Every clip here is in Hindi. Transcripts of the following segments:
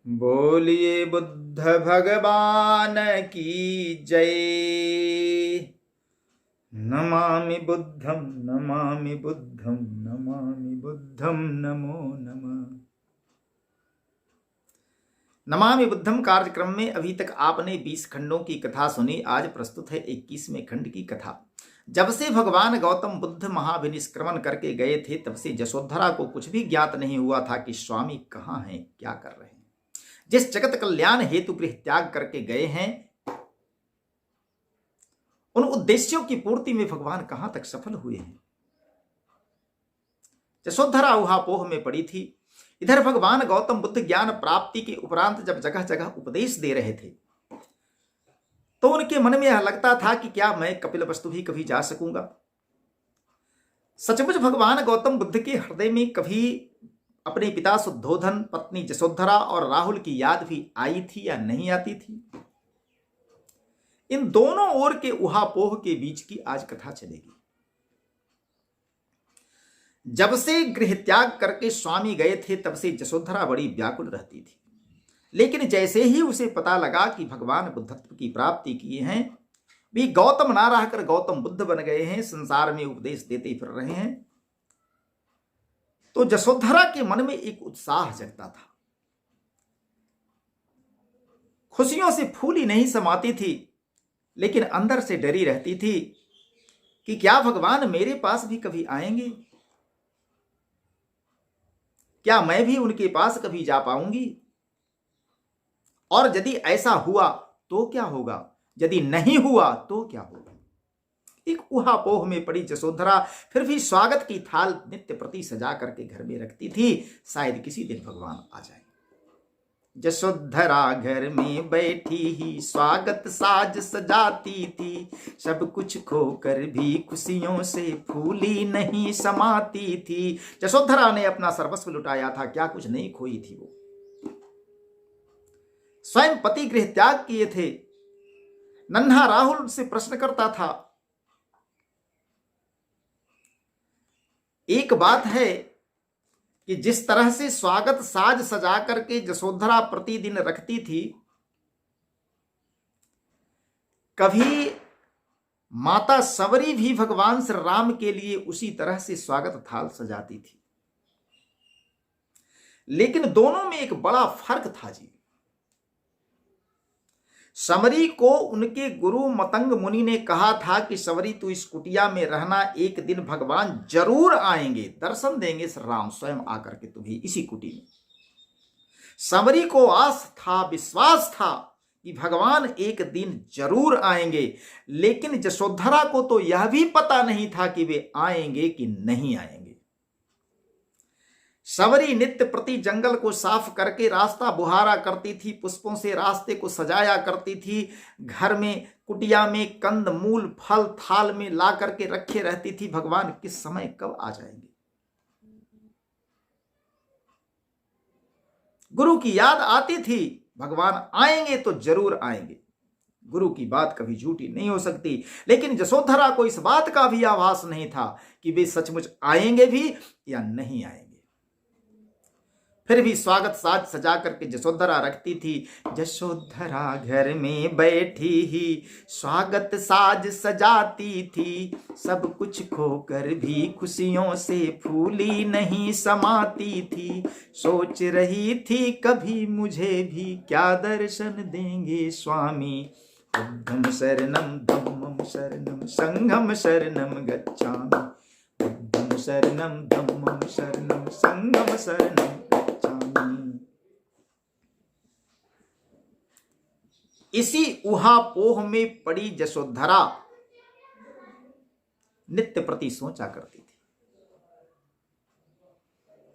बोलिए बुद्ध भगवान की जय। नमामि बुद्धं नमामि बुद्धं नमामि बुद्धं नमो नमः। नमामि बुद्धं कार्यक्रम में अभी तक आपने 20 खंडों की कथा सुनी। आज प्रस्तुत है 21वें खंड की कथा। जब से भगवान गौतम बुद्ध महाविनिष्क्रमण करके गए थे तब से यशोधरा को कुछ भी ज्ञात नहीं हुआ था कि स्वामी कहाँ हैं, क्या कर रहे हैं। जिस जगत कल्याण हेतु गृह त्याग करके गए हैं उन उद्देश्यों की पूर्ति में भगवान कहां तक सफल हुए हैं। यशोधरा ऊहापोह में पड़ी थी। इधर भगवान गौतम बुद्ध ज्ञान प्राप्ति के उपरांत जब जगह जगह उपदेश दे रहे थे तो उनके मन में यह लगता था कि क्या मैं कपिलवस्तु भी कभी जा सकूंगा। सचमुच भगवान गौतम बुद्ध के हृदय में कभी अपने पिता शुद्धोधन, पत्नी यशोधरा और राहुल की याद भी आई थी या नहीं आती थी। इन दोनों ओर के उहापोह के बीच की आज कथा चलेगी। जब से गृह त्याग करके स्वामी गए थे तब से यशोधरा बड़ी व्याकुल रहती थी, लेकिन जैसे ही उसे पता लगा कि भगवान बुद्धत्व की प्राप्ति किए हैं, भी गौतम ना रहकर गौतम बुद्ध बन गए हैं, संसार में उपदेश देते फिर रहे हैं, तो यशोधरा के मन में एक उत्साह जगता था। खुशियों से फूली नहीं समाती थी, लेकिन अंदर से डरी रहती थी कि क्या भगवान मेरे पास भी कभी आएंगे, क्या मैं भी उनके पास कभी जा पाऊंगी, और यदि ऐसा हुआ तो क्या होगा, यदि नहीं हुआ तो क्या होगा। एक उहापोह में पड़ी यशोधरा फिर भी स्वागत की थाल नित्य प्रति सजा करके घर में रखती थी, शायद किसी दिन भगवान आ जाए। यशोधरा घर में बैठी ही स्वागत साज सजाती थी, सब कुछ खोकर भी खुशियों से फूली नहीं समाती थी। यशोधरा ने अपना सर्वस्व लुटाया था, क्या कुछ नहीं खोई थी। वो स्वयं पति गृह त्याग किए थे। नन्हा राहुल से प्रश्न करता था। एक बात है कि जिस तरह से स्वागत साज सजा करके यशोधरा प्रतिदिन रखती थी, कभी माता सवरी भी भगवान श्री राम के लिए उसी तरह से स्वागत थाल सजाती थी, लेकिन दोनों में एक बड़ा फर्क था जी। सवरी को उनके गुरु मतंग मुनि ने कहा था कि सवरी तू इस कुटिया में रहना, एक दिन भगवान जरूर आएंगे, दर्शन देंगे श्री राम स्वयं आकर के तुम्हें इसी कुटी में। सवरी को आस था, विश्वास था कि भगवान एक दिन जरूर आएंगे, लेकिन यशोधरा को तो यह भी पता नहीं था कि वे आएंगे कि नहीं आएंगे। सवरी नित्य प्रति जंगल को साफ करके रास्ता बुहारा करती थी, पुष्पों से रास्ते को सजाया करती थी, घर में कुटिया में कंद मूल फल थाल में ला करके रखे रहती थी, भगवान किस समय कब आ जाएंगे। गुरु की याद आती थी, भगवान आएंगे तो जरूर आएंगे, गुरु की बात कभी झूठी नहीं हो सकती। लेकिन यशोधरा को इस बात का भी आभास नहीं था कि वे सचमुच आएंगे भी या नहीं आएंगे। फिर भी स्वागत साज सजा करके यशोधरा रखती थी। यशोधरा घर में बैठी ही स्वागत साज सजाती थी, सब कुछ खोकर भी खुशियों से फूली नहीं समाती थी। सोच रही थी कभी मुझे भी क्या दर्शन देंगे स्वामी, बुद्धं शरणं धम्मं शरणं संघं शरणं गच्छामि, बुद्धं शरणं धम्मं शरणं संघं शरणं। इसी उहापोह में पड़ी यशोधरा नित्य प्रति सोचा करती थी,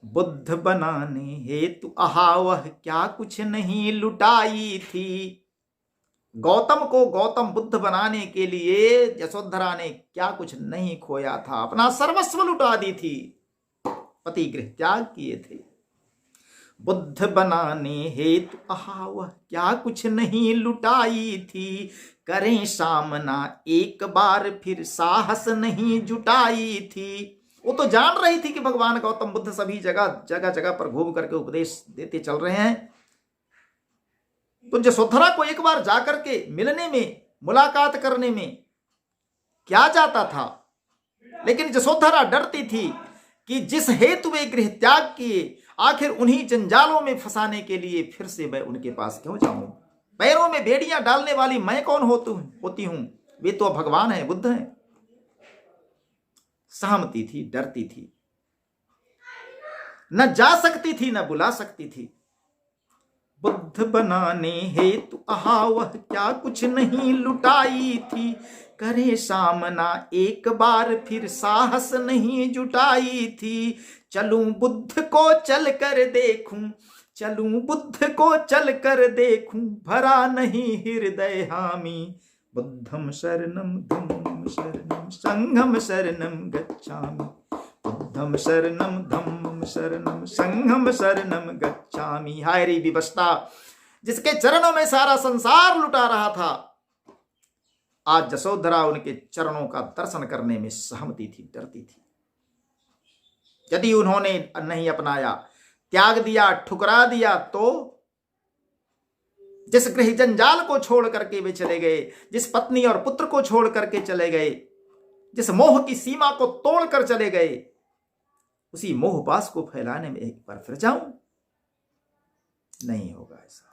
बुद्ध बनाने हेतु अहावह क्या कुछ नहीं लुटाई थी। गौतम को गौतम बुद्ध बनाने के लिए यशोधरा ने क्या कुछ नहीं खोया था, अपना सर्वस्व लुटा दी थी, पति गृह त्याग किए थे। बुद्ध बनाने हेतु अहावह क्या कुछ नहीं लुटाई थी, करें सामना एक बार फिर साहस नहीं जुटाई थी। वो तो जान रही थी कि भगवान गौतम बुद्ध सभी जगह जगह जगह पर घूम करके उपदेश देते चल रहे हैं, तो यशोधरा को एक बार जाकर के मिलने में, मुलाकात करने में क्या जाता था, लेकिन यशोधरा डरती थी कि जिस हेतु वे गृह त्याग किए, आखिर उन्हीं जंजालों में फंसाने के लिए फिर से मैं उनके पास क्यों जाऊं? पैरों में बेड़ियां डालने वाली मैं कौन होती हूं? वे तो भगवान है, बुद्ध है। सहमती थी, डरती थी, न जा सकती थी, न बुला सकती थी। बुद्ध बनाने हेतु वह क्या कुछ नहीं लुटाई थी, करे सामना एक बार फिर साहस नहीं जुटाई थी। चलूं बुद्ध को चल कर देखूं, चलूं बुद्ध को चल कर देखूं, भरा नहीं हृदय हामी। बुद्धम शरणम धम्मम शरणम संघम शरणम गच्छामि। बुद्धम शरणम धम्मम शरणम संघम शरणम गच्छामि। हाय रे विवशता, जिसके चरणों में सारा संसार लुटा रहा था, आज यशोधरा उनके चरणों का दर्शन करने में सहमति थी, डरती थी। यदि उन्होंने नहीं अपनाया, त्याग दिया, ठुकरा दिया, तो जिस गृह जंजाल को छोड़ करके वे चले गए, जिस पत्नी और पुत्र को छोड़ करके चले गए, जिस मोह की सीमा को तोड़कर चले गए, उसी मोह पास को फैलाने में एक बार फिर जाऊं? नहीं होगा ऐसा।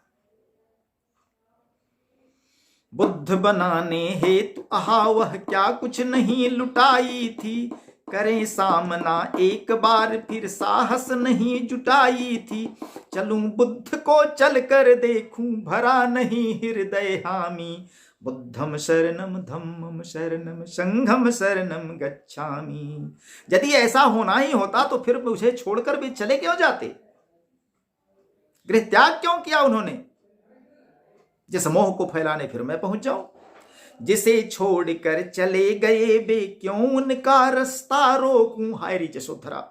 बुद्ध बनाने हेतु वह क्या कुछ नहीं लुटाई थी, करें सामना एक बार फिर साहस नहीं जुटाई थी। चलूं बुद्ध को चल कर देखूं, भरा नहीं हृदय हामी। बुद्धम शरणम धम्मम शरणम संघम शरणम गच्छामि। यदि ऐसा होना ही होता तो फिर मुझे छोड़कर भी चले क्यों जाते? गृह त्याग क्यों किया उन्होंने? जिस मोह को फैलाने फिर मैं पहुंच जाऊं। जिसे छोड़कर चले गए वे क्यों उनका रास्ता रोकूं। हाय रे यशोधरा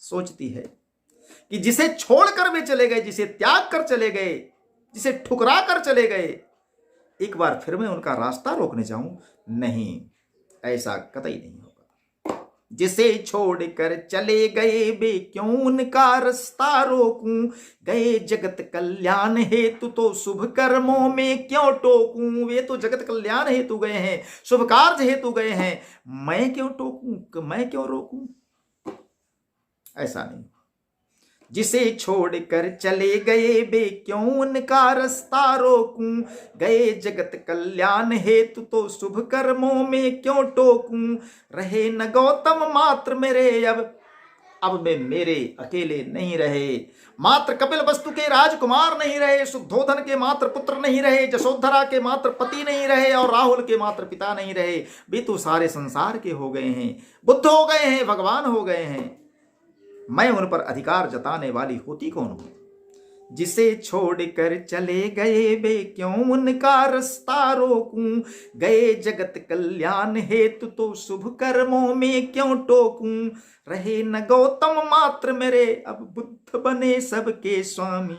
सोचती है कि जिसे छोड़कर वे चले गए, जिसे त्याग कर चले गए, जिसे ठुकरा कर चले गए, एक बार फिर मैं उनका रास्ता रोकने जाऊं? नहीं, ऐसा कतई नहीं होगा। जिसे छोड़कर चले गए वे क्यों उनका रास्ता रोकूं। गए जगत कल्याण हेतु तो शुभ कर्मों में क्यों टोकूं। वे तो जगत कल्याण हेतु गए हैं, शुभ कार्य हेतु गए हैं, मैं क्यों टोकूं, मैं क्यों रोकूं? ऐसा नहीं। जिसे छोड़कर चले गए वे क्यों उनका रास्ता रोकूं। गए जगत कल्याण हेतु तो शुभ कर्मों में क्यों टोकूं। रहे न गौतम मात्र मेरे अब वे मेरे अकेले नहीं रहे। मात्र कपिल वस्तु के राजकुमार नहीं रहे, शुद्धोधन के मात्र पुत्र नहीं रहे, यशोधरा के मात्र पति नहीं रहे, और राहुल के मात्र पिता नहीं रहे। वे तो सारे संसार के हो गए हैं, बुद्ध हो गए हैं, भगवान हो गए हैं। मैं उन पर अधिकार जताने वाली होती कौन हूं? जिसे छोड़कर चले गए वे क्यों उनका रास्ता रोकूं। गए जगत कल्याण हेतु तो शुभ कर्मों में क्यों टोकूं। रहे न गौतम मात्र मेरे अब बुद्ध बने सबके स्वामी।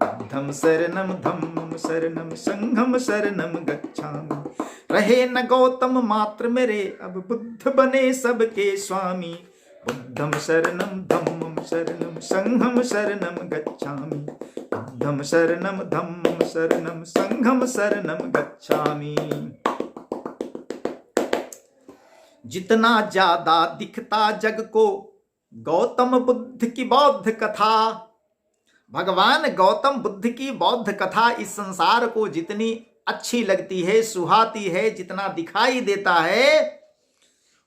बुद्धम शरणम धम्मम शरणम संघम शरणम गच्छामि। रहे न गौतम मात्र मेरे अब बुद्ध बने सबके स्वामी। बुद्धम शरणम धम्मम शरणम संघम शरणम गच्छामि। बुद्धम शरणम धम्मम शरणम संघम शरणम गच्छामि। जितना ज्यादा दिखता जग को गौतम बुद्ध की बौद्ध कथा, भगवान गौतम बुद्ध की बौद्ध कथा इस संसार को जितनी अच्छी लगती है, सुहाती है, जितना दिखाई देता है,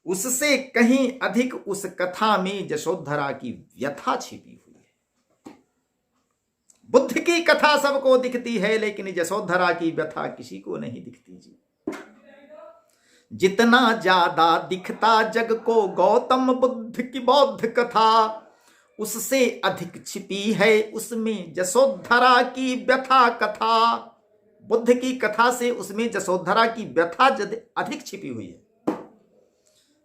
उससे कहीं अधिक उस कथा में यशोधरा की व्यथा छिपी हुई है। बुद्ध की कथा सबको दिखती है, लेकिन यशोधरा की व्यथा किसी को नहीं दिखती जी। जितना ज्यादा दिखता जग को गौतम बुद्ध की बौद्ध कथा, उससे अधिक छिपी है उसमें यशोधरा की व्यथा कथा। बुद्ध की कथा से उसमें यशोधरा की व्यथा अधिक छिपी हुई है।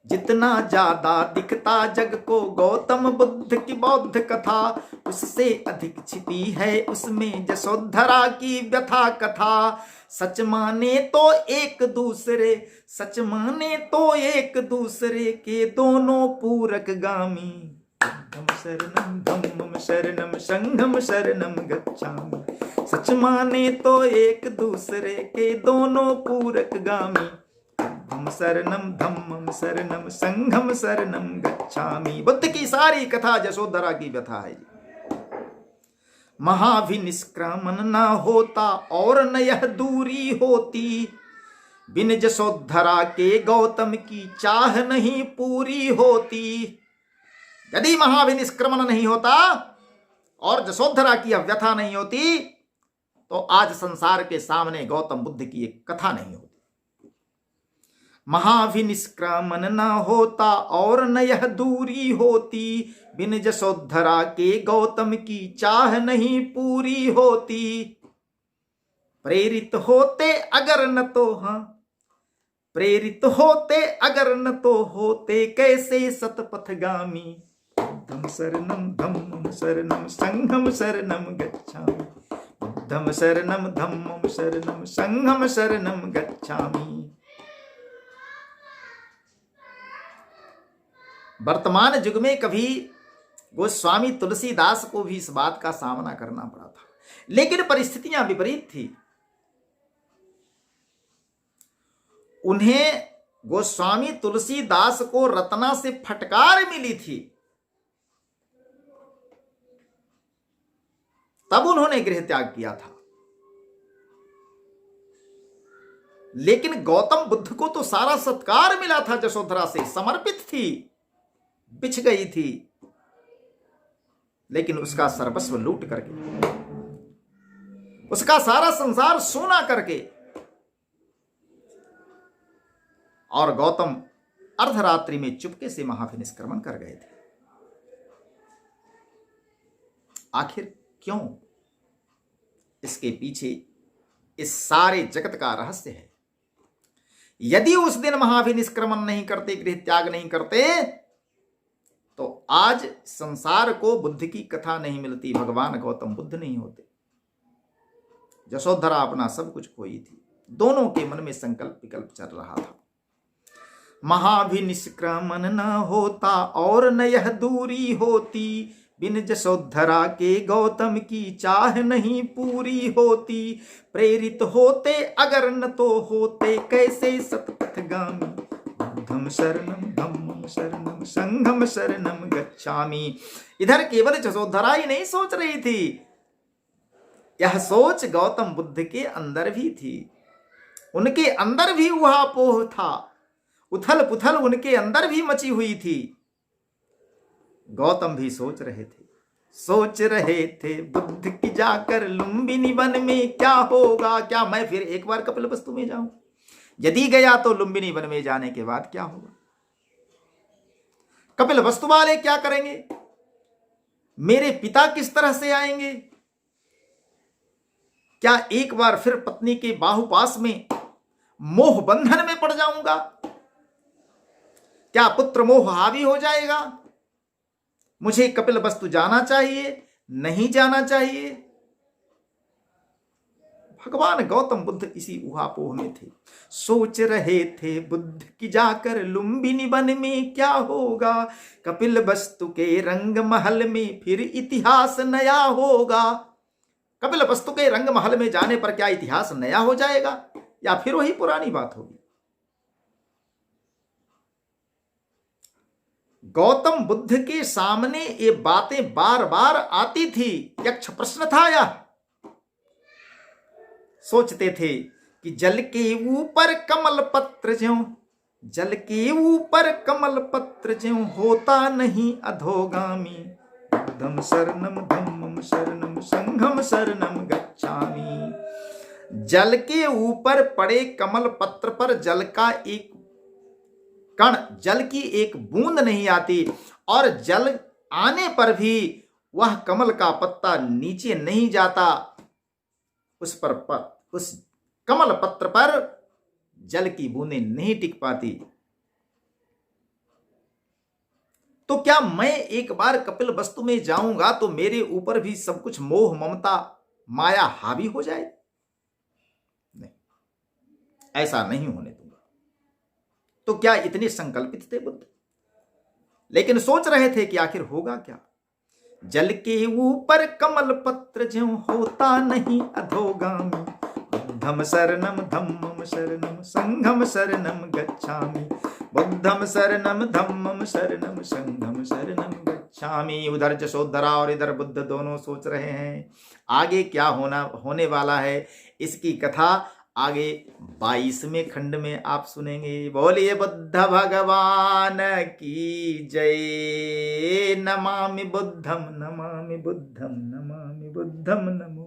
जितना ज्यादा दिखता जग को गौतम बुद्ध की बौद्ध कथा, उससे अधिक छिपी है उसमें यशोधरा की व्यथा कथा। सच माने तो एक दूसरे, सच माने तो एक दूसरे के दोनों पूरक गामी। बुद्धम शरणम धम्मम शरणम संघम शरणम गच्छामि। सच माने तो एक दूसरे के दोनों पूरक गामी। बुद्धम शरणम धम्मम शरणम संघम शरणम गच्छामि। बुद्ध की सारी कथा यशोधरा की व्यथा है। महाभिनिष्क्रमण न होता और न यह दूरी होती, बिन यशोधरा के गौतम की चाह नहीं पूरी होती। यदि महाभिनिष्क्रमण नहीं होता और यशोधरा की व्यथा नहीं होती तो आज संसार के सामने गौतम बुद्ध की एक कथा नहीं होती। महाभिनिष्क्रमण न होता और न यह दूरी होती, बिन यशोधरा के गौतम की चाह नहीं पूरी होती। प्रेरित होते अगर न तो प्रेरित होते अगर न तो होते कैसे सतपथगामी। बुद्धम शरणम धम्मम शरणम संघम शरणम गच्छामि। बुद्धम शरणम धम्मम शरणम संघम शरणम गच्छामि। वर्तमान युग में कभी गोस्वामी तुलसीदास को भी इस बात का सामना करना पड़ा था, लेकिन परिस्थितियां विपरीत थी। उन्हें गोस्वामी तुलसीदास को रत्ना से फटकार मिली थी, तब उन्होंने गृह त्याग किया था। लेकिन गौतम बुद्ध को तो सारा सत्कार मिला था, यशोधरा से समर्पित थी, बिछ गई थी, लेकिन उसका सर्वस्व लूट करके, उसका सारा संसार सोना करके, और गौतम अर्धरात्रि में चुपके से महाभिनिष्क्रमण कर गए थे। आखिर क्यों? इसके पीछे इस सारे जगत का रहस्य है। यदि उस दिन महाभिनिष्क्रमण नहीं करते, गृह त्याग नहीं करते, तो आज संसार को बुद्ध की कथा नहीं मिलती, भगवान गौतम बुद्ध नहीं होते। यशोधरा अपना सब कुछ खोई थी। दोनों के मन में संकल्प विकल्प चल रहा था। महाभिनिष्क्रमण न होता और न यह दूरी होती, बिन यशोधरा के गौतम की चाह नहीं पूरी होती। प्रेरित होते अगर न तो होते कैसे सतपथगामी। बुद्धम शरणम धम्मम शरणम संघम शरणम गच्छामि। इधर केवल यशोधरा ही नहीं सोच रही थी, यह सोच गौतम बुद्ध के अंदर भी थी। उनके अंदर भी उहापोह था, उथल पुथल उनके अंदर भी मची हुई थी। गौतम भी सोच रहे थे बुद्ध की जाकर लुम्बिनी वन में क्या होगा। क्या मैं फिर एक बार कपिलवस्तु में जाऊं? यदि गया तो लुम्बिनी वन में जाने के बाद क्या होगा? कपिलवस्तु वाले क्या करेंगे? मेरे पिता किस तरह से आएंगे? क्या एक बार फिर पत्नी के बाहुपास में मोह बंधन में पड़ जाऊंगा? क्या पुत्र मोह हावी हो जाएगा? मुझे कपिलवस्तु जाना चाहिए, नहीं जाना चाहिए? भगवान गौतम बुद्ध इसी उहापोह में थे। सोच रहे थे बुद्ध की जाकर लुम्बिनी वन में क्या होगा। कपिलवस्तु के रंग महल में फिर इतिहास नया होगा। कपिलवस्तु के रंग महल में जाने पर क्या इतिहास नया हो जाएगा या फिर वही पुरानी बात होगी? गौतम बुद्ध के सामने ये बातें बार बार आती थी। यक्ष प्रश्न था यह। सोचते थे कि जल के ऊपर कमल पत्र ज्यों, जल के ऊपर कमल पत्र ज्यों होता नहीं अधोगामी। बुद्धम शरणम धम्मम शरणम संघम शरणम गच्छामि। जल के ऊपर पड़े कमल पत्र पर जल का एक कण, जल की एक बूंद नहीं आती, और जल आने पर भी वह कमल का पत्ता नीचे नहीं जाता। उस कमल पत्र पर जल की बूंदें नहीं टिक पाती। तो क्या मैं एक बार कपिलवस्तु में जाऊंगा तो मेरे ऊपर भी सब कुछ मोह ममता माया हावी हो जाए? नहीं, ऐसा नहीं होने दूंगा। तो क्या इतने संकल्पित थे बुद्ध? लेकिन सोच रहे थे कि आखिर होगा क्या। जल के ऊपर कमल पत्र ज्यों होता नहीं अधोगामी। बुद्धम शरणम धम्मम शरणम संघम शरणम गच्छामि। बुद्धम शरणम धम्मम शरणम संघम शरणम गच्छामि। उधर यशोधरा और इधर बुद्ध दोनों सोच रहे हैं आगे क्या होने वाला है। इसकी कथा आगे 22वें खंड में आप सुनेंगे। बोलिए बुद्ध भगवान की जय। नमामि बुद्धम नमामि बुद्धम नमामि बुद्धम नमो